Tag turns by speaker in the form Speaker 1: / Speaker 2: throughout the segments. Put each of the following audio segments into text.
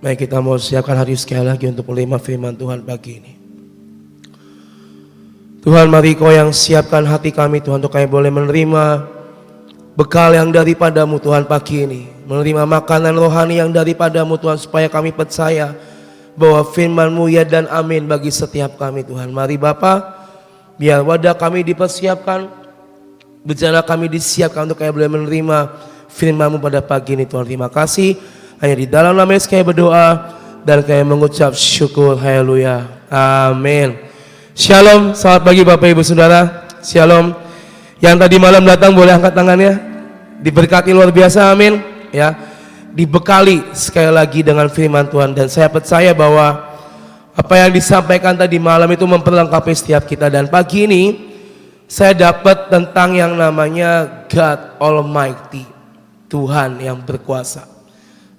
Speaker 1: Mari kita mau siapkan hati sekali lagi untuk menerima firman Tuhan pagi ini. Tuhan, mari Kau yang siapkan hati kami Tuhan, untuk kami boleh menerima bekal yang daripadamu Tuhan pagi ini. Menerima makanan rohani yang daripadamu Tuhan, supaya kami percaya bahwa firman-Mu ya dan amin bagi setiap kami Tuhan. Mari Bapa, biar wadah kami dipersiapkan, bicara kami disiapkan untuk kami boleh menerima firman-Mu pada pagi ini Tuhan. Terima kasih. Hanya di dalam nama Yesus kami berdoa dan kami mengucap syukur. Haleluya. Amin. Shalom. Selamat pagi Bapak Ibu Saudara. Shalom. Yang tadi malam datang boleh angkat tangannya. Diberkati luar biasa. Amin. Ya. Dibekali sekali lagi dengan firman Tuhan, dan saya percaya bahwa apa yang disampaikan tadi malam itu memperlengkapi setiap kita. Dan pagi ini saya dapat tentang yang namanya God Almighty, Tuhan yang berkuasa.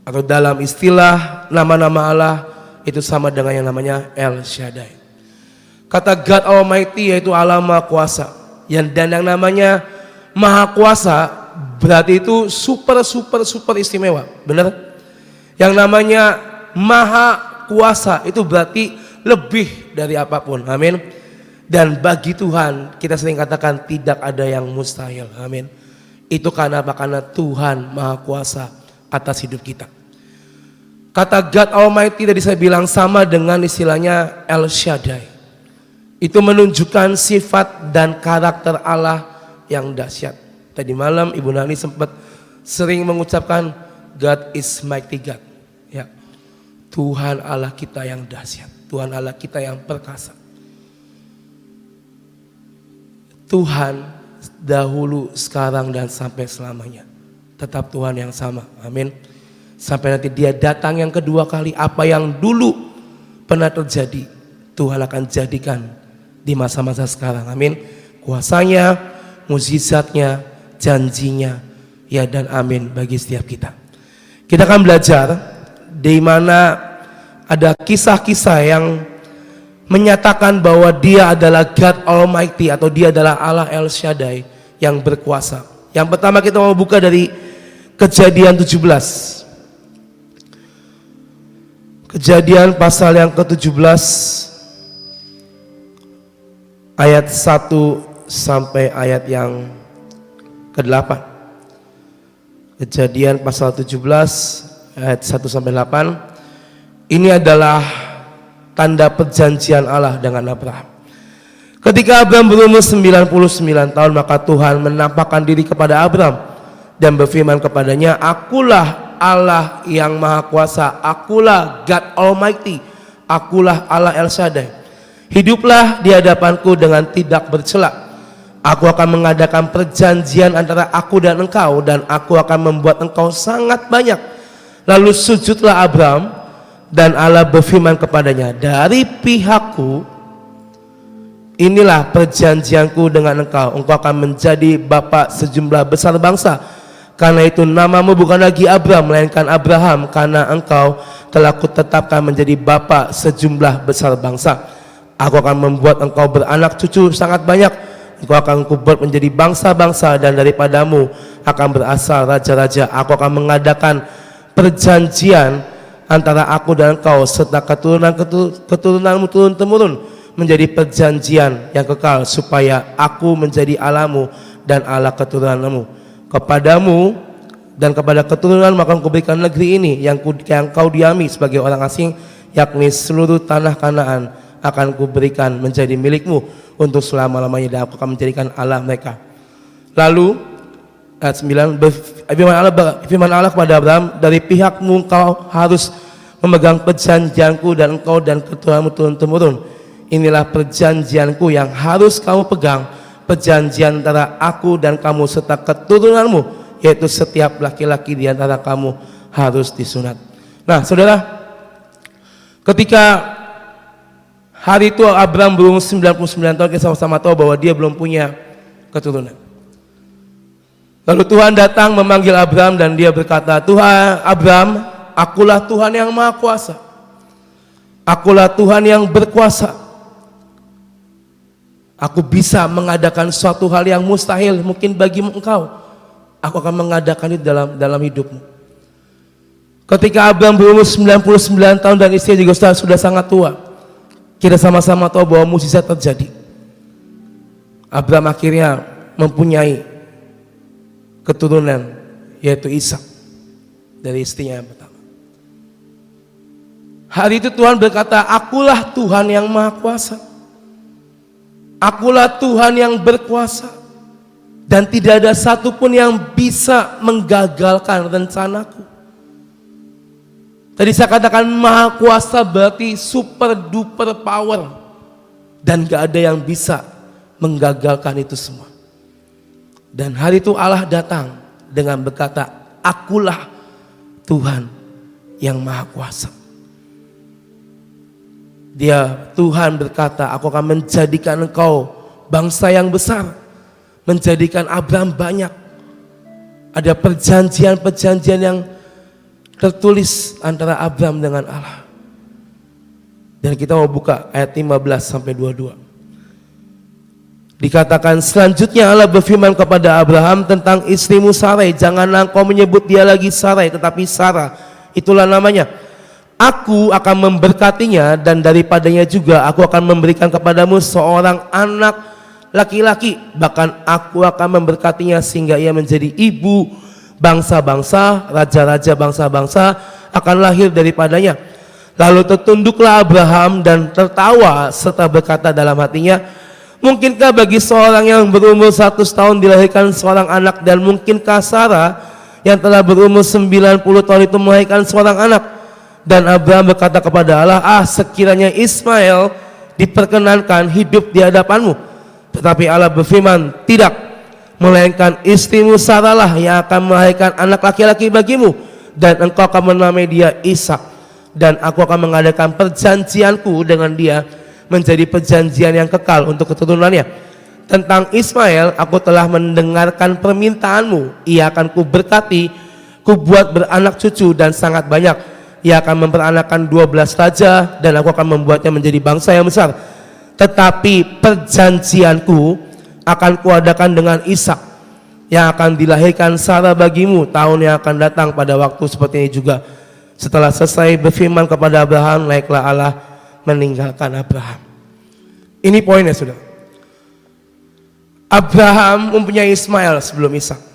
Speaker 1: Atau dalam istilah nama-nama Allah itu sama dengan yang namanya El Shaddai. Kata God Almighty yaitu Allah Maha Kuasa. Dan yang namanya Maha Kuasa berarti itu super istimewa. Benar? Yang namanya Maha Kuasa itu berarti lebih dari apapun. Amin. Dan bagi Tuhan kita sering katakan tidak ada yang mustahil. Amin. Itu karena apa? Karena Tuhan Maha Kuasa atas hidup kita. Kata God Almighty tadi saya bilang sama dengan istilahnya El Shaddai. Itu menunjukkan sifat dan karakter Allah yang dahsyat. Tadi malam Ibu Nani sempat sering mengucapkan God is mighty God. Ya. Tuhan Allah kita yang dahsyat. Tuhan Allah kita yang perkasa. Tuhan dahulu, sekarang, dan sampai selamanya tetap Tuhan yang sama. Amin. Sampai nanti Dia datang yang kedua kali, apa yang dulu pernah terjadi Tuhan akan jadikan di masa-masa sekarang. Amin. Kuasanya, mukjizatnya, janjinya ya dan amin bagi setiap kita. Kita akan belajar di mana ada kisah-kisah yang menyatakan bahwa Dia adalah God Almighty atau Dia adalah Allah El Shaddai yang berkuasa. Yang pertama kita mau buka dari Kejadian 17. Kejadian pasal yang ke-17 ayat 1 sampai ayat yang ke-8. Kejadian pasal 17 ayat 1 sampai 8. Ini adalah tanda perjanjian Allah dengan Abraham. Ketika Abraham berumur 99 tahun, maka Tuhan menampakkan diri kepada Abraham dan berfirman kepadanya, "Akulah Allah yang Maha Kuasa, akulah God Almighty, akulah Allah El Shaddai. Hiduplah di hadapanku dengan tidak bercela. Aku akan mengadakan perjanjian antara aku dan engkau, dan aku akan membuat engkau sangat banyak." Lalu sujudlah Abraham, dan Allah berfirman kepadanya, "Dari pihakku, inilah perjanjianku dengan engkau. Engkau akan menjadi bapa sejumlah besar bangsa. Karena itu namamu bukan lagi Abraham, melainkan Abraham, karena engkau telah kutetapkan menjadi bapa sejumlah besar bangsa. Aku akan membuat engkau beranak cucu sangat banyak. Engkau akan kubuat menjadi bangsa-bangsa, dan daripadamu akan berasal raja-raja. Aku akan mengadakan perjanjian antara aku dan engkau serta keturunanmu turun-temurun menjadi perjanjian yang kekal, supaya aku menjadi Allahmu dan Allah keturunanmu. Kepadamu dan kepada keturunanmu akan kuberikan negeri ini yang kau diami sebagai orang asing, yakni seluruh tanah Kanaan akan kuberikan menjadi milikmu untuk selama-lamanya, dan aku akan menjadikan Allah mereka." Lalu ayat 9, firman Allah kepada Abraham, "Dari pihakmu engkau harus memegang perjanjianku, dan engkau dan keturunanmu turun-temurun. Inilah perjanjianku yang harus kamu pegang, perjanjian antara aku dan kamu serta keturunanmu, yaitu setiap laki-laki di antara kamu harus disunat." Nah, saudara, ketika hari itu Abraham berumur 99 tahun, kita sama-sama tahu bahwa dia belum punya keturunan. Lalu Tuhan datang memanggil Abraham, dan dia berkata, "Tuhan Abraham, akulah Tuhan yang Maha Kuasa. Akulah Tuhan yang berkuasa. Aku bisa mengadakan suatu hal yang mustahil mungkin bagi engkau. Aku akan mengadakan itu dalam hidupmu." Ketika Abraham berumur 99 tahun dan istrinya juga sudah sangat tua, kita sama-sama tahu bahwa mukjizat terjadi. Abraham akhirnya mempunyai keturunan, yaitu Ishak dari istrinya yang pertama. Hari itu Tuhan berkata, akulah Tuhan yang maha kuasa, akulah Tuhan yang berkuasa, dan tidak ada satupun yang bisa menggagalkan rencanaku. Tadi saya katakan maha kuasa berarti super duper power, dan gak ada yang bisa menggagalkan itu semua. Dan hari itu Allah datang dengan berkata, akulah Tuhan yang maha kuasa. Tuhan berkata, aku akan menjadikan engkau bangsa yang besar, menjadikan Abraham banyak. Ada perjanjian-perjanjian yang tertulis antara Abraham dengan Allah. Dan kita mau buka ayat 15 sampai 22. Dikatakan selanjutnya Allah berfirman kepada Abraham tentang istrimu Sarai, janganlah engkau menyebut dia lagi Sarai, tetapi Sarah, itulah namanya. Aku akan memberkatinya dan daripadanya juga aku akan memberikan kepadamu seorang anak laki-laki. Bahkan aku akan memberkatinya sehingga ia menjadi ibu bangsa-bangsa, raja-raja bangsa-bangsa akan lahir daripadanya. Lalu tertunduklah Abraham dan tertawa serta berkata dalam hatinya, mungkinkah bagi seorang yang berumur 100 tahun dilahirkan seorang anak, dan mungkinkah Sarah yang telah berumur 90 tahun itu melahirkan seorang anak? Dan Abraham berkata kepada Allah, sekiranya Ismail diperkenankan hidup di hadapanmu. Tetapi Allah berfirman, tidak, melainkan istrimu Sarah lah yang akan melahirkan anak laki-laki bagimu, dan engkau akan menamai dia Ishak, dan aku akan mengadakan perjanjianku dengan dia menjadi perjanjian yang kekal untuk keturunannya. Tentang Ismail, aku telah mendengarkan permintaanmu, ia akan kuberkati, kubuat beranak cucu dan sangat banyak. Ia akan memperanakkan 12 raja, dan aku akan membuatnya menjadi bangsa yang besar. Tetapi perjanjianku akan kuadakan dengan Ishak, yang akan dilahirkan Sarah bagimu tahun yang akan datang pada waktu seperti ini juga. Setelah selesai berfirman kepada Abraham, naiklah Allah meninggalkan Abraham. Ini poinnya, saudara. Abraham mempunyai Ismail sebelum Ishak.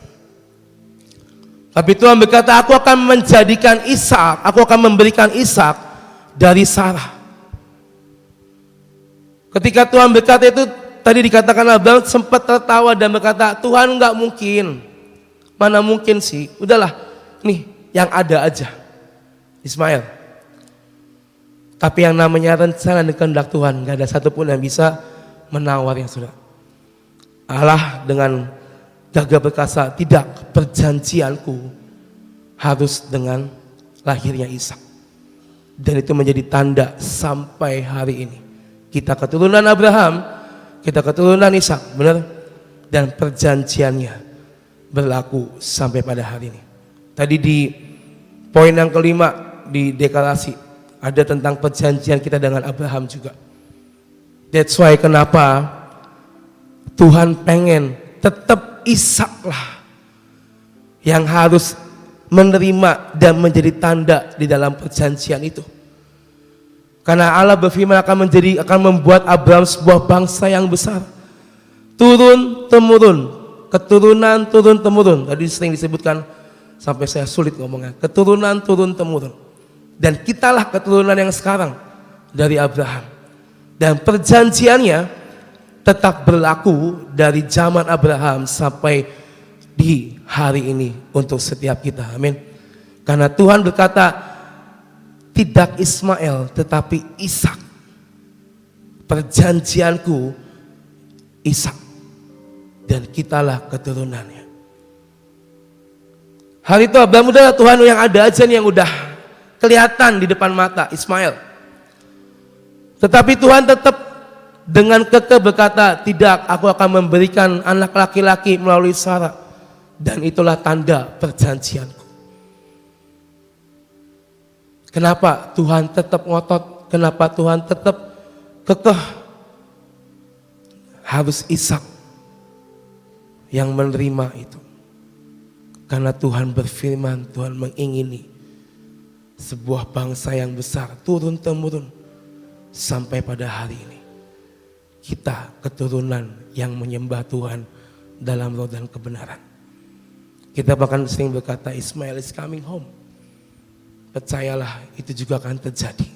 Speaker 1: Tapi Tuhan berkata, aku akan menjadikan Ishak, aku akan memberikan Ishak dari Sarah. Ketika Tuhan berkata itu, tadi dikatakan Abraham sempat tertawa dan berkata, Tuhan enggak mungkin, mana mungkin sih, udahlah, nih yang ada aja, Ismail. Tapi yang namanya rencana dan kehendak Tuhan, enggak ada satupun yang bisa menawar yang sudah. Allah dengan gagah berkata, tidak, perjanjianku harus dengan lahirnya Ishak. Dan itu menjadi tanda sampai hari ini. Kita keturunan Abraham, kita keturunan Ishak, benar? Dan perjanjiannya berlaku sampai pada hari ini. Tadi di poin yang kelima di deklarasi ada tentang perjanjian kita dengan Abraham juga. That's why kenapa Tuhan pengen tetap Ishak lah yang harus menerima dan menjadi tanda di dalam perjanjian itu. Karena Allah berfirman akan membuat Abraham sebuah bangsa yang besar. Turun temurun, keturunan turun temurun. Tadi sering disebutkan sampai saya sulit ngomongnya. Keturunan turun temurun. Dan kitalah keturunan yang sekarang dari Abraham. Dan perjanjiannya tetap berlaku dari zaman Abraham sampai di hari ini untuk setiap kita. Amin. Karena Tuhan berkata, tidak Ismail tetapi Ishak. Perjanjianku Ishak, dan kitalah keturunannya. Hari itu Abraham udah, Tuhan yang ada aja nih yang udah kelihatan di depan mata, Ismail. Tetapi Tuhan tetap dengan kekeh berkata, tidak, aku akan memberikan anak laki-laki melalui Sarah, dan itulah tanda perjanjianku. Kenapa Tuhan tetap ngotot? Kenapa Tuhan tetap kekeh? Harus Ishak yang menerima itu. Karena Tuhan berfirman, Tuhan mengingini sebuah bangsa yang besar turun-temurun sampai pada hari ini. Kita keturunan yang menyembah Tuhan dalam roh dan kebenaran. Kita bahkan sering berkata Ismail is coming home. Percayalah itu juga akan terjadi.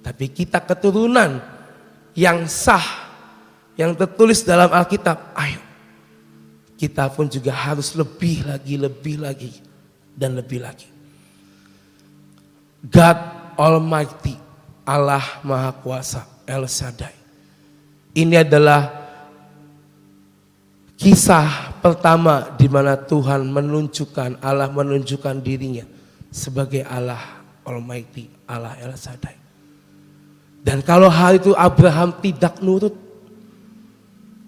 Speaker 1: Tapi kita keturunan yang sah, yang tertulis dalam Alkitab, ayo kita pun juga harus lebih lagi dan lebih lagi. God Almighty, Allah Maha Kuasa, El Shaddai. Ini adalah kisah pertama di mana Tuhan Allah menunjukkan dirinya sebagai Allah Almighty, Allah El Shaddai. Dan kalau hari itu Abraham tidak nurut,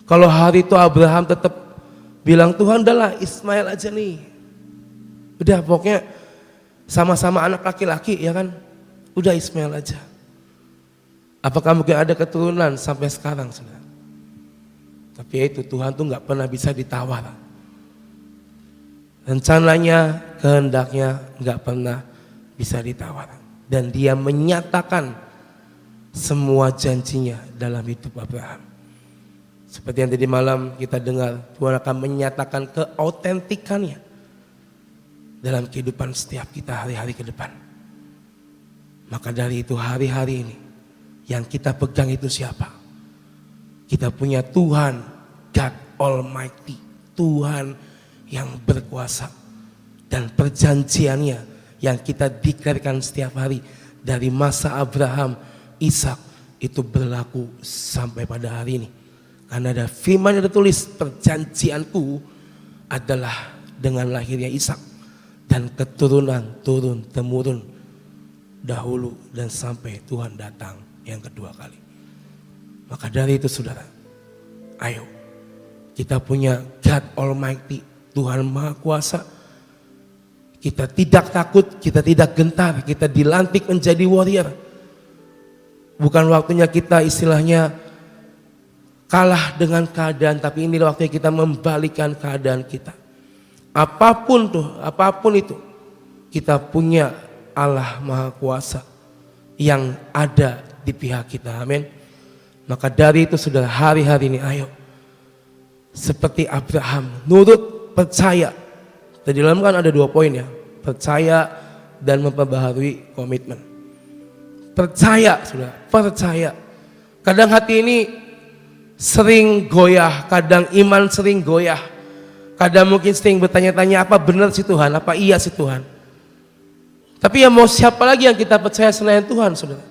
Speaker 1: kalau hari itu Abraham tetap bilang Tuhan adalah Ismail aja nih, udah pokoknya sama-sama anak laki-laki ya kan, udah Ismail aja. Apakah mungkin ada keturunan sampai sekarang, saudara? Tapi ya itu, Tuhan tuh nggak pernah bisa ditawar. Rencananya, kehendaknya nggak pernah bisa ditawar. Dan Dia menyatakan semua janjinya dalam hidup Abraham. Seperti yang tadi malam kita dengar, Tuhan akan menyatakan keautentikannya dalam kehidupan setiap kita hari-hari ke depan. Maka dari itu hari-hari ini yang kita pegang itu siapa? Kita punya Tuhan, God Almighty, Tuhan yang berkuasa. Dan perjanjiannya yang kita diklarkan setiap hari dari masa Abraham, Ishak itu berlaku sampai pada hari ini. Karena ada firman yang tertulis, perjanjianku adalah dengan lahirnya Ishak dan keturunan turun temurun dahulu dan sampai Tuhan datang yang kedua kali. Maka dari itu saudara, ayo kita punya God Almighty, Tuhan Maha Kuasa. Kita tidak takut, kita tidak gentar, kita dilantik menjadi warrior. Bukan waktunya kita istilahnya kalah dengan keadaan, tapi ini waktunya kita membalikan keadaan kita. Apapun itu, kita punya Allah Maha Kuasa yang ada di pihak kita, amin. Maka dari itu saudara, hari-hari ini ayo seperti Abraham, nurut, percaya. Tadi dalam kan ada 2 poin ya, percaya dan memperbaharui komitmen. Percaya saudara, percaya. Kadang hati ini sering goyah, kadang iman sering goyah. Kadang mungkin sering bertanya-tanya, apa benar sih Tuhan, apa iya sih Tuhan. Tapi ya mau siapa lagi yang kita percaya selain Tuhan saudara.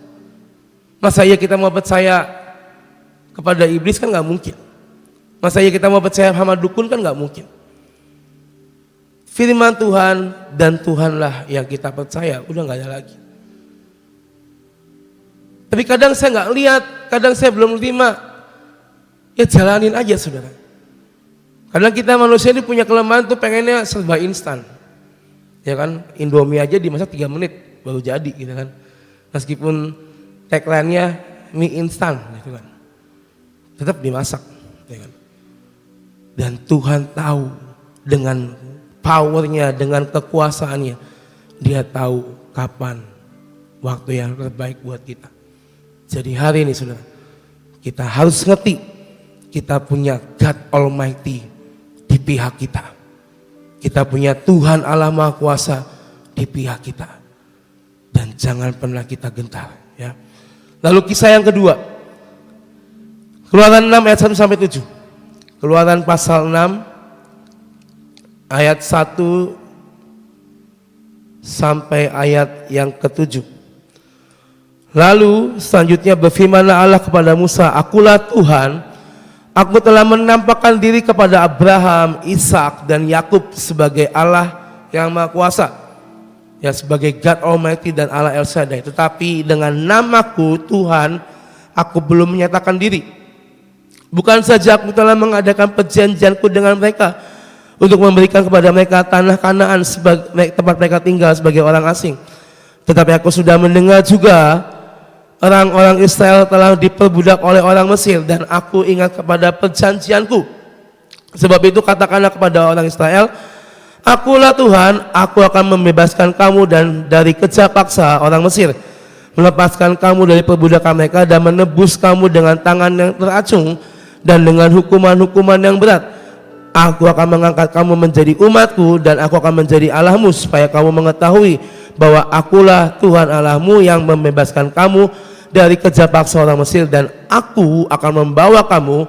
Speaker 1: Masa iya kita mau percaya kepada iblis kan gak mungkin. Masa iya kita mau percaya sama dukun kan gak mungkin. Firman Tuhan dan Tuhanlah yang kita percaya, udah gak ada lagi. Tapi kadang saya gak lihat, kadang saya belum terima, ya jalanin aja saudara. Kadang kita manusia ini punya kelemahan tuh pengennya serba instan. Ya kan, Indomie aja dimasak 3 menit baru jadi gitu kan. Meskipun tagline-nya mie instan gitu kan, tetap dimasak ya kan. Dan Tuhan tahu dengan powernya, dengan kekuasaannya, Dia tahu kapan waktu yang terbaik buat kita. Jadi hari ini saudara, kita harus ngerti kita punya God Almighty di pihak kita. Kita punya Tuhan Allah Maha Kuasa di pihak kita. Dan jangan pernah kita gentar ya. Lalu kisah yang kedua, Keluaran 6 ayat 1 sampai 7. Keluaran pasal 6 ayat 1 sampai ayat yang ke-7. Lalu selanjutnya berfirmanlah Allah kepada Musa, akulah Tuhan, aku telah menampakkan diri kepada Abraham, Ishak dan Yakub sebagai Allah yang Maha Kuasa, ya sebagai God Almighty dan Allah El Shaddai. Tetapi dengan namaku Tuhan, aku belum menyatakan diri. Bukan saja aku telah mengadakan perjanjianku dengan mereka untuk memberikan kepada mereka tanah Kanaan sebagai tempat mereka tinggal sebagai orang asing, tetapi aku sudah mendengar juga orang-orang Israel telah diperbudak oleh orang Mesir, dan aku ingat kepada perjanjianku. Sebab itu katakanlah kepada orang Israel, Akulah Tuhan, aku akan membebaskan kamu dan dari kerja paksa orang Mesir, melepaskan kamu dari perbudakan mereka dan menebus kamu dengan tangan yang teracung dan dengan hukuman-hukuman yang berat. Aku akan mengangkat kamu menjadi umatku dan aku akan menjadi Allahmu, supaya kamu mengetahui bahwa akulah Tuhan Allahmu yang membebaskan kamu dari kerja paksa orang Mesir, dan aku akan membawa kamu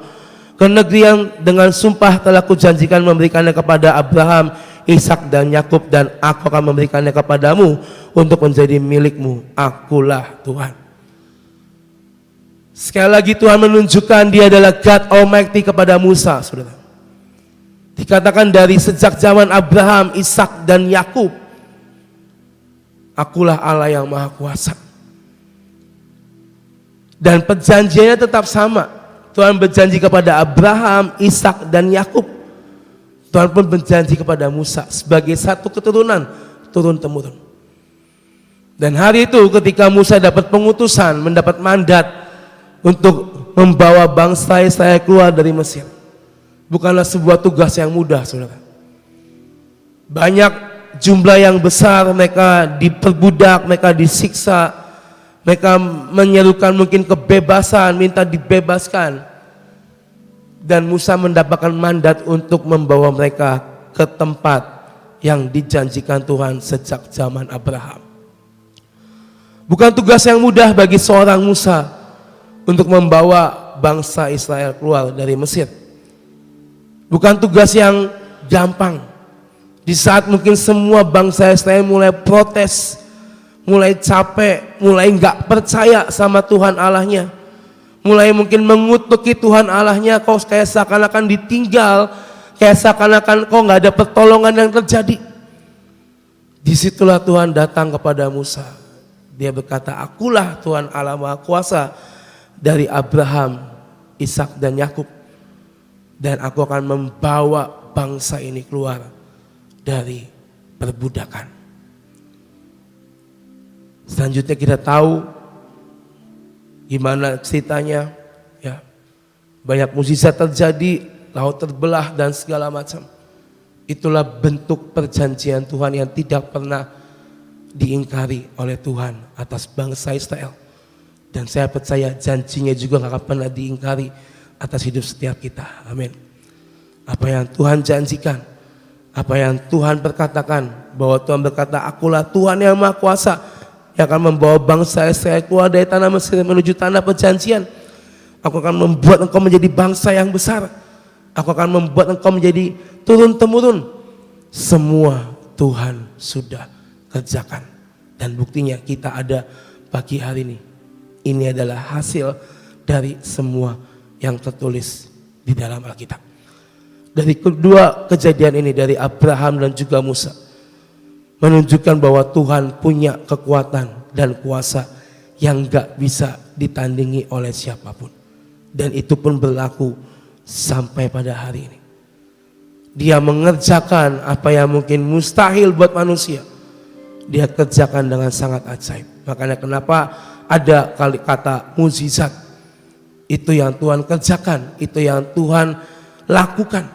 Speaker 1: ke negeri yang dengan sumpah telah kujanjikan memberikannya kepada Abraham, Ishak dan Yakub, dan aku akan memberikannya kepadamu untuk menjadi milikmu. Akulah Tuhan. Sekali lagi Tuhan menunjukkan Dia adalah God Almighty kepada Musa, saudara. Dikatakan dari sejak zaman Abraham, Ishak dan Yakub, akulah Allah yang Maha Kuasa. Dan perjanjiannya tetap sama. Tuhan berjanji kepada Abraham, Ishak dan Yakub. Tuhan pun berjanji kepada Musa sebagai satu keturunan turun-temurun. Dan hari itu ketika Musa dapat pengutusan, mendapat mandat untuk membawa bangsa Israel keluar dari Mesir, bukanlah sebuah tugas yang mudah, saudara. Banyak jumlah yang besar, mereka diperbudak, mereka disiksa, mereka menyerukan mungkin kebebasan, minta dibebaskan. Dan Musa mendapatkan mandat untuk membawa mereka ke tempat yang dijanjikan Tuhan sejak zaman Abraham. Bukan tugas yang mudah bagi seorang Musa untuk membawa bangsa Israel keluar dari Mesir. Bukan tugas yang gampang. Di saat mungkin semua bangsa Israel mulai protes, mulai capek, mulai nggak percaya sama Tuhan Allahnya, mulai mungkin mengutuki Tuhan Allahnya, kok kayak seakan-akan ditinggal, kayak seakan-akan kok nggak ada pertolongan yang terjadi. Disitulah Tuhan datang kepada Musa. Dia berkata, akulah Tuhan Allah Maha Kuasa dari Abraham, Ishak dan Yakub, dan aku akan membawa bangsa ini keluar dari perbudakan. Selanjutnya kita tahu gimana ceritanya, ya, banyak mukjizat terjadi, laut terbelah dan segala macam. Itulah bentuk perjanjian Tuhan yang tidak pernah diingkari oleh Tuhan atas bangsa Israel. Dan saya percaya janjinya juga gak akan pernah diingkari atas hidup setiap kita. Amin. Apa yang Tuhan janjikan, apa yang Tuhan perkatakan, bahwa Tuhan berkata, akulah Tuhan yang Maha Kuasa yang akan membawa bangsa Israel keluar dari tanah Mesir menuju tanah perjanjian. Aku akan membuat engkau menjadi bangsa yang besar. Aku akan membuat engkau menjadi turun-temurun. Semua Tuhan sudah kerjakan. Dan buktinya kita ada pagi hari ini. Ini adalah hasil dari semua yang tertulis di dalam Alkitab. Dari kedua kejadian ini, dari Abraham dan juga Musa, menunjukkan bahwa Tuhan punya kekuatan dan kuasa yang gak bisa ditandingi oleh siapapun. Dan itu pun berlaku sampai pada hari ini. Dia mengerjakan apa yang mungkin mustahil buat manusia, Dia kerjakan dengan sangat ajaib. Makanya kenapa ada kata mukjizat. Itu yang Tuhan kerjakan, itu yang Tuhan lakukan.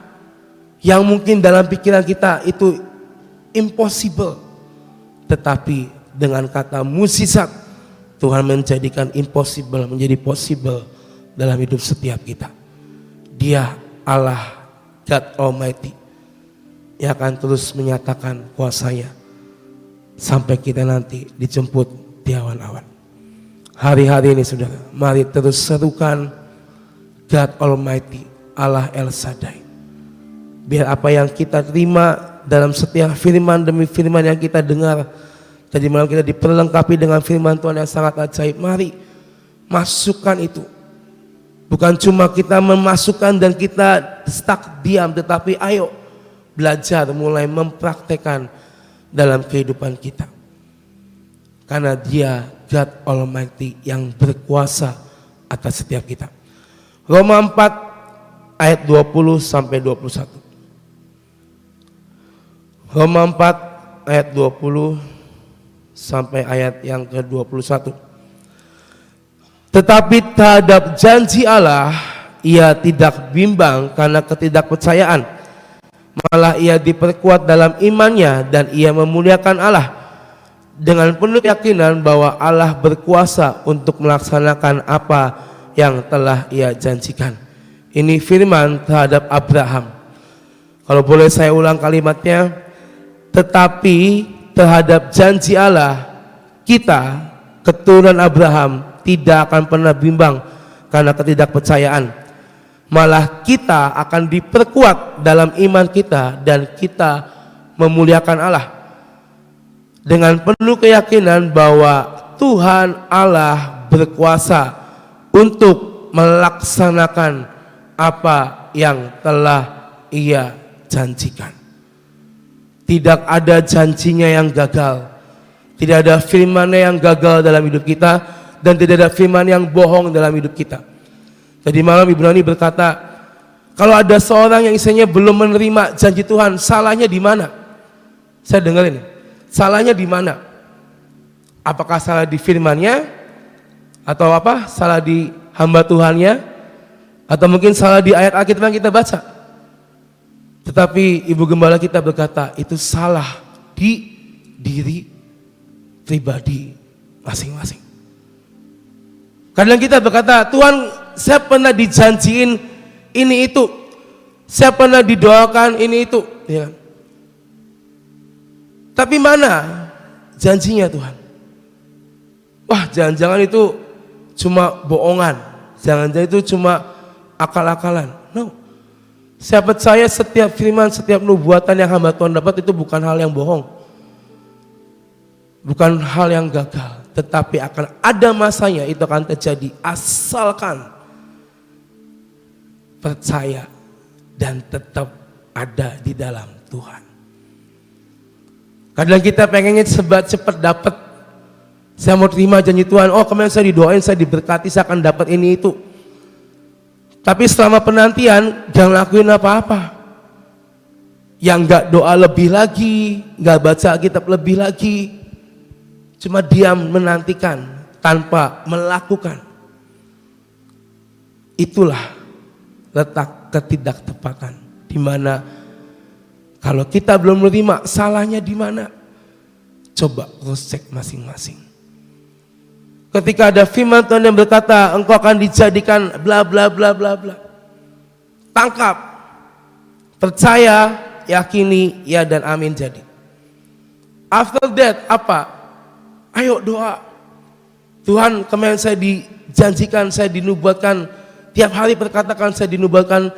Speaker 1: Yang mungkin dalam pikiran kita itu impossible, tetapi dengan kata mukjizat Tuhan menjadikan impossible menjadi possible dalam hidup setiap kita. Dia Allah God Almighty yang akan terus menyatakan kuasanya sampai kita nanti dijemput di awan-awan. Hari-hari ini saudara, mari terus serukan God Almighty, Allah El Shaddai. Biar apa yang kita terima dalam setiap firman demi firman yang kita dengar tadi malam, kita diperlengkapi dengan firman Tuhan yang sangat ajaib. Mari masukkan itu. Bukan cuma kita memasukkan dan kita stuck diam, tetapi ayo belajar mulai mempraktekkan dalam kehidupan kita. Karena Dia God Almighty yang berkuasa atas setiap kita. Roma 4 ayat 20 sampai 21. Roma 4 ayat 20 sampai ayat yang ke-21. Tetapi terhadap janji Allah ia tidak bimbang karena ketidakpercayaan, malah ia diperkuat dalam imannya dan ia memuliakan Allah dengan penuh keyakinan bahwa Allah berkuasa untuk melaksanakan apa yang telah ia janjikan. Ini firman terhadap Abraham. Kalau boleh saya ulang kalimatnya, tetapi terhadap janji Allah, kita keturunan Abraham tidak akan pernah bimbang karena ketidakpercayaan. Malah kita akan diperkuat dalam iman kita dan kita memuliakan Allah dengan penuh keyakinan bahwa Tuhan Allah berkuasa untuk melaksanakan apa yang telah Ia janjikan. Tidak ada janjinya yang gagal, tidak ada firman-Nya yang gagal dalam hidup kita, dan tidak ada firman yang bohong dalam hidup kita. Tadi malam Ibrani berkata, kalau ada seorang yang istilahnya belum menerima janji Tuhan, salahnya di mana? Saya dengar ini, salahnya di mana? Apakah salah di firman-Nya, atau apa? Salah di hamba Tuhan-Nya, atau mungkin salah di ayat Alkitab yang kita baca? Tetapi Ibu Gembala kita berkata, itu salah di diri pribadi masing-masing. Kadang kita berkata, Tuhan, saya pernah dijanjiin ini itu, saya pernah didoakan ini itu, ya. Tapi mana janjinya Tuhan? Wah, jangan-jangan itu cuma bohongan, jangan-jangan itu cuma akal-akalan. No, saya percaya setiap firman, setiap nubuatan yang hamba Tuhan dapat itu bukan hal yang bohong, bukan hal yang gagal, tetapi akan ada masanya itu akan terjadi asalkan percaya dan tetap ada di dalam Tuhan. Kadang kita pengennya cepat dapat. Saya mau terima janji Tuhan. Oh, kemarin saya didoain, saya diberkati, saya akan dapat ini itu. Tapi selama penantian jangan lakuin apa-apa. Yang enggak doa lebih lagi, enggak baca Alkitab lebih lagi, cuma diam menantikan tanpa melakukan. Itulah letak ketidaktepatan, di mana kalau kita belum menerima, salahnya di mana? Coba cross check masing-masing. Ketika ada firman Tuhan yang berkata engkau akan dijadikan bla bla bla bla bla, tangkap, percaya, yakini, ya dan amin jadi. After that apa? Ayo doa. Tuhan, kemarin saya dijanjikan, saya dinubuatkan, tiap hari perkatakan saya dinubuatkan,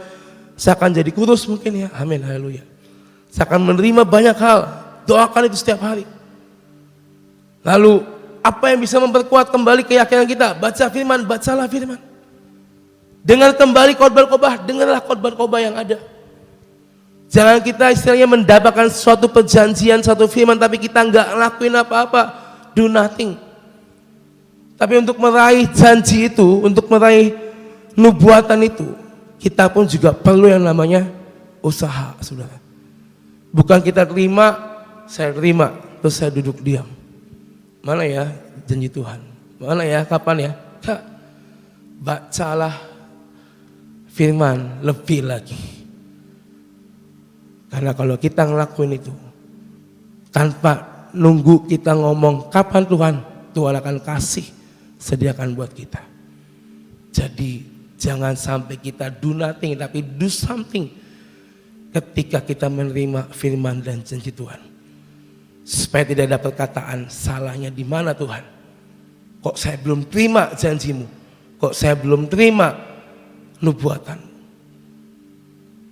Speaker 1: saya akan jadi kurus mungkin ya. Amin, haleluya. Saya akan menerima banyak hal. Doakan itu setiap hari. Lalu apa yang bisa memperkuat kembali keyakinan kita? Baca firman, bacalah firman. Dengar kembali khotbah-khotbah, dengarlah khotbah-khotbah yang ada. Jangan kita istilahnya mendapatkan suatu perjanjian, satu firman, tapi kita nggak ngelakuin apa-apa, do nothing. Tapi untuk meraih janji itu, untuk meraih nubuatan itu, kita pun juga perlu yang namanya usaha, saudara. Bukan kita terima, saya terima, terus saya duduk diam. Mana ya janji Tuhan? Mana ya, kapan ya? Bacalah firman lebih lagi. Karena kalau kita ngelakuin itu, tanpa nunggu kita ngomong, kapan Tuhan? Tuhan akan kasih, sediakan buat kita. Jadi, jangan sampai kita do nothing, tapi do something ketika kita menerima firman dan janji Tuhan. Supaya tidak ada perkataan, salahnya di mana Tuhan? Kok saya belum terima janjimu? Kok saya belum terima nubuatan?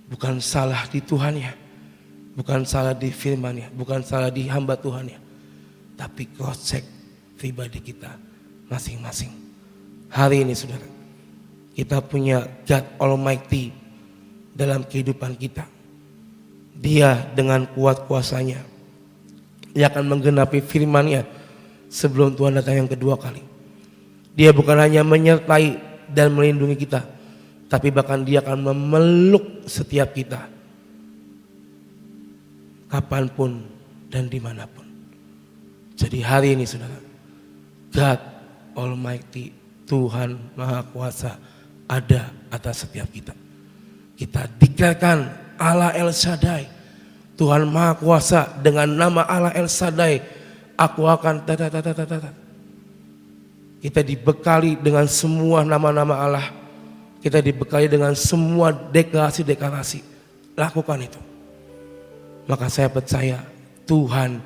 Speaker 1: Bukan salah di Tuhan ya, bukan salah di firman ya, bukan salah di hamba Tuhan ya, tapi cross check pribadi kita masing-masing. Hari ini saudara, kita punya God Almighty dalam kehidupan kita. Dia dengan kuat kuasanya, Dia akan menggenapi firman-Nya sebelum Tuhan datang yang kedua kali. Dia bukan hanya menyertai dan melindungi kita, tapi bahkan Dia akan memeluk setiap kita, kapanpun dan dimanapun. Jadi hari ini saudara, God Almighty, Tuhan Maha Kuasa ada atas setiap kita. Kita dikatakan Allah El Shaddai, Tuhan Maha Kuasa dengan nama Allah El Shaddai, aku akan Kita dibekali dengan semua nama-nama Allah. Kita dibekali dengan semua deklarasi-deklarasi. Lakukan itu. Maka saya percaya Tuhan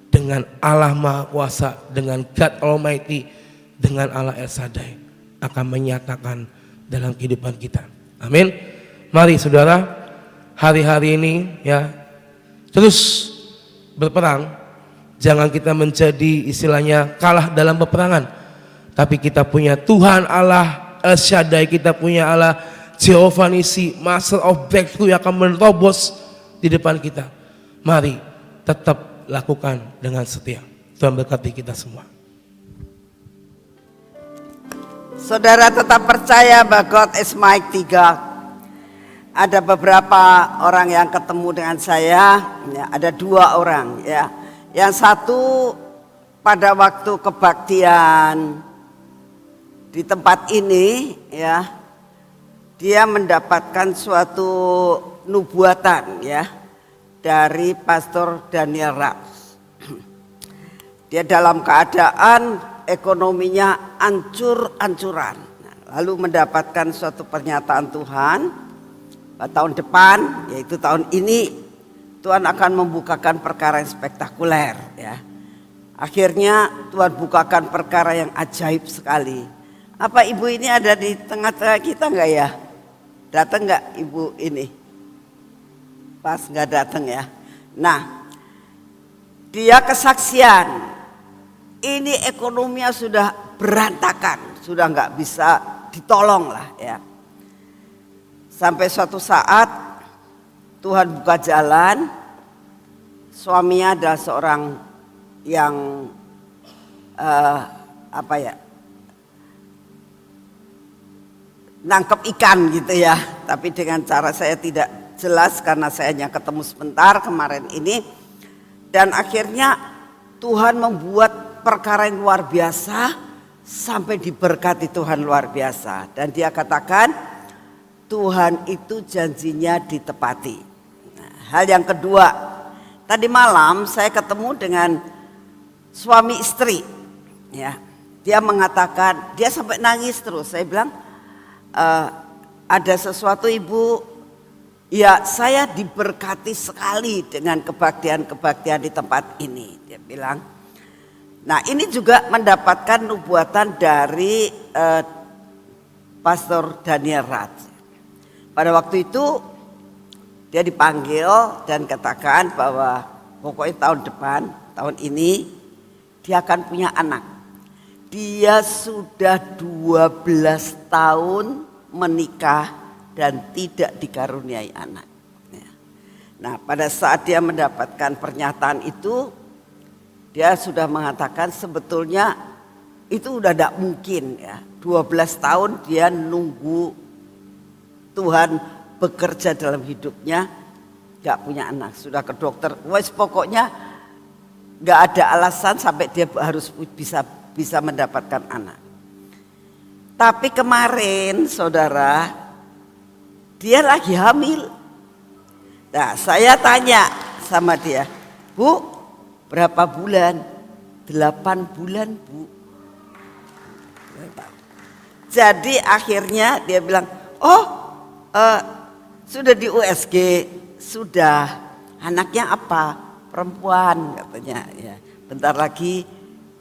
Speaker 1: dengan Allah Maha Kuasa, dengan God Almighty, dengan Allah El Shaddai akan menyatakan dalam kehidupan kita. Amin. Mari saudara, hari-hari ini ya terus berperang. Jangan kita menjadi istilahnya kalah dalam peperangan. Tapi kita punya Tuhan Allah El Shaddai, kita punya Allah Jehovah Nisi, Master of Breakthrough yang akan menerobos di depan kita. Mari tetap lakukan dengan setia. Tuhan berkati kita semua.
Speaker 2: Saudara tetap percaya bahwa God is mighty God. Ada beberapa orang yang ketemu dengan saya, ya, ada 2 orang ya. Yang satu pada waktu kebaktian di tempat ini ya, dia mendapatkan suatu nubuatan ya dari Pastor Daniel Raps. Dia dalam keadaan ekonominya ancur-ancuran, lalu mendapatkan suatu pernyataan Tuhan. Tahun depan, yaitu tahun ini, Tuhan akan membukakan perkara yang spektakuler ya. Akhirnya Tuhan bukakan perkara yang ajaib sekali. Apa ibu ini ada di tengah-tengah kita enggak ya? Datang enggak ibu ini? Pas enggak datang ya. Nah, dia kesaksian. Ini ekonominya sudah berantakan, sudah enggak bisa ditolong lah ya. Sampai suatu saat Tuhan buka jalan. Suaminya adalah seorang yang nangkep ikan gitu ya. Tapi dengan cara saya tidak jelas karena saya hanya ketemu sebentar kemarin ini. Dan akhirnya Tuhan membuat perkara yang luar biasa sampai diberkati Tuhan luar biasa. Dan dia katakan Tuhan itu janjinya ditepati. Nah, hal yang kedua, tadi malam saya ketemu dengan suami istri. Ya, dia mengatakan, dia sampai nangis terus. Saya bilang, ada sesuatu ibu, ya saya diberkati sekali dengan kebaktian-kebaktian di tempat ini. Dia bilang, nah ini juga mendapatkan nubuatan dari Pastor Daniel Raps. Pada waktu itu dia dipanggil dan katakan bahwa pokoknya tahun depan, tahun ini dia akan punya anak. Dia sudah 12 tahun menikah dan tidak dikaruniai anak. Nah pada saat dia mendapatkan pernyataan itu, dia sudah mengatakan sebetulnya itu udah tidak mungkin ya. 12 tahun dia nunggu Tuhan bekerja dalam hidupnya, gak punya anak, sudah ke dokter, wes pokoknya gak ada alasan sampai dia harus bisa mendapatkan anak. Tapi kemarin saudara, dia lagi hamil. Nah saya tanya sama dia, Bu, berapa bulan? 8 bulan Bu. Jadi akhirnya dia bilang, oh sudah di USG, sudah. Anaknya apa? Perempuan katanya ya. Bentar lagi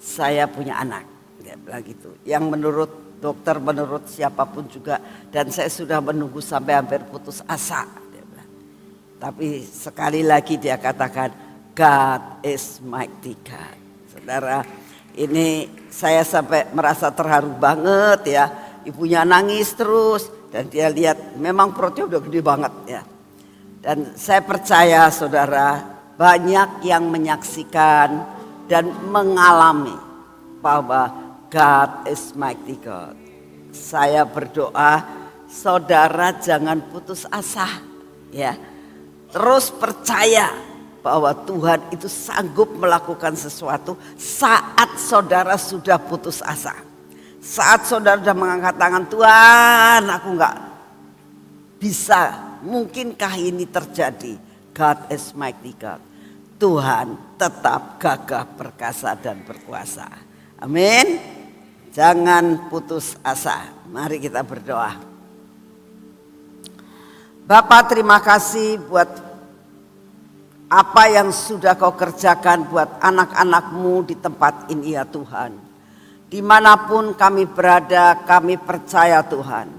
Speaker 2: saya punya anak. Dia bilang gitu. Yang menurut dokter, menurut siapapun juga, dan saya sudah menunggu sampai hampir putus asa. Dia bilang. Tapi sekali lagi dia katakan, God is mighty God. Saudara, ini saya sampai merasa terharu banget ya. Ibunya nangis terus. Dan dia lihat memang perutnya udah gede banget ya. Dan saya percaya saudara, banyak yang menyaksikan dan mengalami bahwa God is mighty God. Saya berdoa saudara jangan putus asa ya. Terus percaya bahwa Tuhan itu sanggup melakukan sesuatu saat saudara sudah putus asa. Saat saudara sudah mengangkat tangan, Tuhan aku enggak bisa, mungkinkah ini terjadi? God is mighty God. Tuhan tetap gagah perkasa dan berkuasa. Amin. Jangan putus asa. Mari kita berdoa. Bapa, terima kasih buat apa yang sudah kau kerjakan buat anak-anak-Mu di tempat ini ya Tuhan. Dimanapun kami berada, kami percaya Tuhan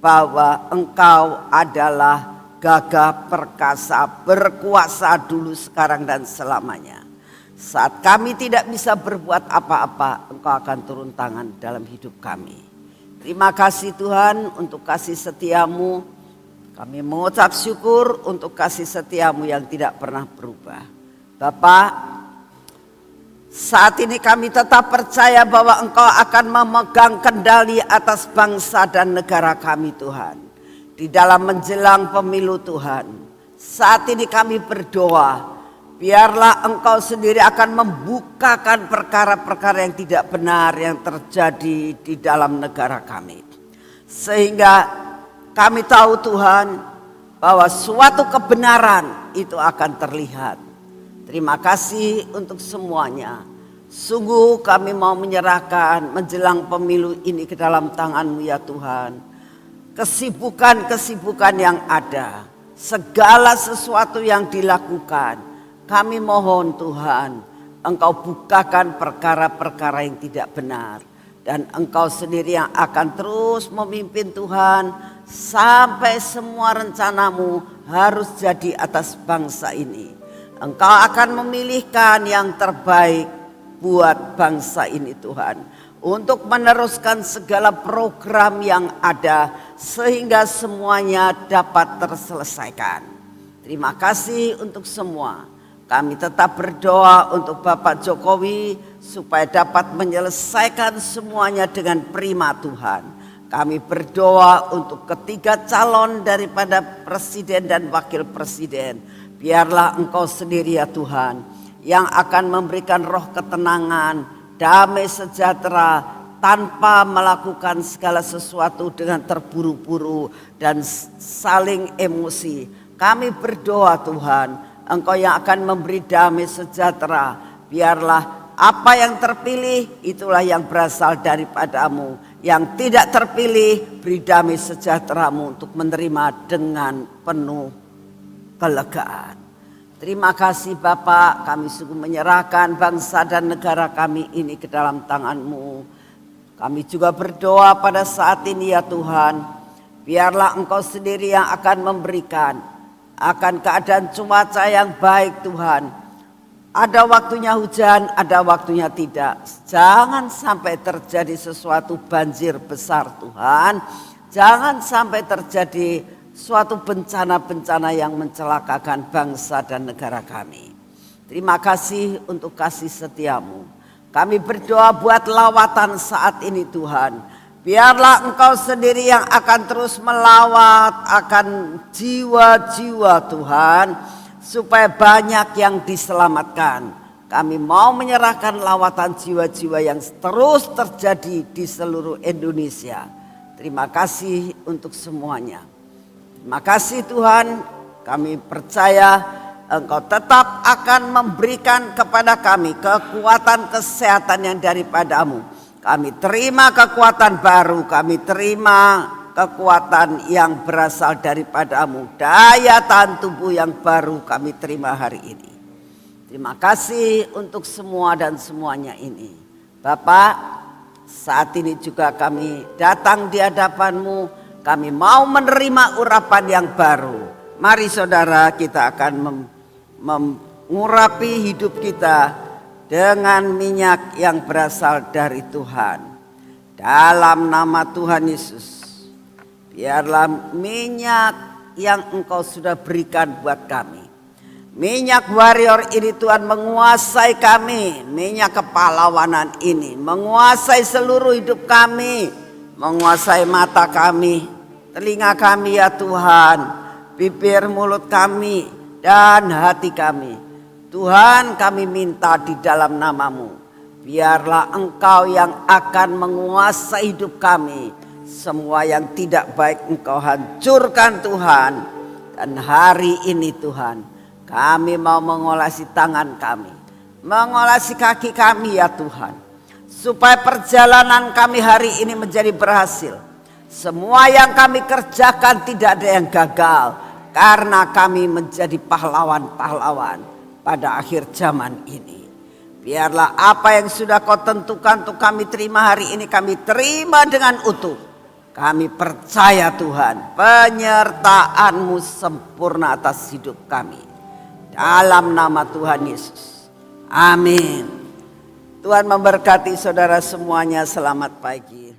Speaker 2: bahwa Engkau adalah gagah perkasa, berkuasa dulu, sekarang, dan selamanya. Saat kami tidak bisa berbuat apa-apa, Engkau akan turun tangan dalam hidup kami. Terima kasih Tuhan untuk kasih setia-Mu. Kami mengucap syukur untuk kasih setia-Mu yang tidak pernah berubah. Bapak, saat ini kami tetap percaya bahwa Engkau akan memegang kendali atas bangsa dan negara kami Tuhan. Di dalam menjelang pemilu Tuhan, saat ini kami berdoa, biarlah Engkau sendiri akan membukakan perkara-perkara yang tidak benar yang terjadi di dalam negara kami. Sehingga kami tahu Tuhan bahwa suatu kebenaran itu akan terlihat. Terima kasih untuk semuanya. Sungguh kami mau menyerahkan menjelang pemilu ini ke dalam tangan-Mu ya Tuhan. Kesibukan-kesibukan yang ada, segala sesuatu yang dilakukan, kami mohon Tuhan, Engkau bukakan perkara-perkara yang tidak benar. Dan Engkau sendiri yang akan terus memimpin Tuhan, sampai semua rencana-Mu harus jadi atas bangsa ini. Engkau akan memilihkan yang terbaik buat bangsa ini Tuhan. Untuk meneruskan segala program yang ada sehingga semuanya dapat terselesaikan. Terima kasih untuk semua. Kami tetap berdoa untuk Bapak Jokowi supaya dapat menyelesaikan semuanya dengan prima Tuhan. Kami berdoa untuk ketiga calon daripada presiden dan wakil presiden. Biarlah Engkau sendiri ya Tuhan yang akan memberikan roh ketenangan, damai sejahtera, tanpa melakukan segala sesuatu dengan terburu-buru dan saling emosi. Kami berdoa Tuhan, Engkau yang akan memberi damai sejahtera. Biarlah apa yang terpilih itulah yang berasal daripada-Mu. Yang tidak terpilih, beri damai sejahtera-Mu untuk menerima dengan penuh kelegaan. Terima kasih Bapak, kami sungguh menyerahkan bangsa dan negara kami ini ke dalam tangan-Mu. Kami juga berdoa pada saat ini ya Tuhan, biarlah Engkau sendiri yang akan memberikan akan keadaan cuaca yang baik Tuhan. Ada waktunya hujan, ada waktunya tidak. Jangan sampai terjadi sesuatu banjir besar Tuhan. Jangan sampai terjadi suatu bencana-bencana yang mencelakakan bangsa dan negara kami. Terima kasih untuk kasih setia-Mu. Kami berdoa buat lawatan saat ini Tuhan. Biarlah Engkau sendiri yang akan terus melawat akan jiwa-jiwa Tuhan. Supaya banyak yang diselamatkan. Kami mau menyerahkan lawatan jiwa-jiwa yang terus terjadi di seluruh Indonesia. Terima kasih untuk semuanya. Terima kasih Tuhan, kami percaya Engkau tetap akan memberikan kepada kami kekuatan kesehatan yang daripada-Mu. Kami terima kekuatan baru, kami terima kekuatan yang berasal daripada-Mu. Daya tahan tubuh yang baru kami terima hari ini. Terima kasih untuk semua dan semuanya ini. Bapak, saat ini juga kami datang di hadapan-Mu. Kami mau menerima urapan yang baru. Mari saudara, kita akan mengurapi hidup kita dengan minyak yang berasal dari Tuhan. Dalam nama Tuhan Yesus, biarlah minyak yang Engkau sudah berikan buat kami. Minyak warrior ini Tuhan menguasai kami. Minyak kepahlawanan ini menguasai seluruh hidup kami. Menguasai mata kami, telinga kami ya Tuhan, bibir mulut kami dan hati kami. Tuhan, kami minta di dalam nama-Mu, biarlah Engkau yang akan menguasai hidup kami. Semua yang tidak baik Engkau hancurkan Tuhan. Dan hari ini Tuhan, Kami mau mengolesi tangan kami, mengolesi kaki kami ya Tuhan. Supaya perjalanan kami hari ini menjadi berhasil. Semua yang kami kerjakan tidak ada yang gagal. Karena kami menjadi pahlawan-pahlawan pada akhir zaman ini. Biarlah apa yang sudah kau tentukan untuk kami terima hari ini, kami terima dengan utuh. Kami percaya Tuhan, penyertaan-Mu sempurna atas hidup kami. Dalam nama Tuhan Yesus. Amin. Tuhan memberkati saudara semuanya, selamat pagi.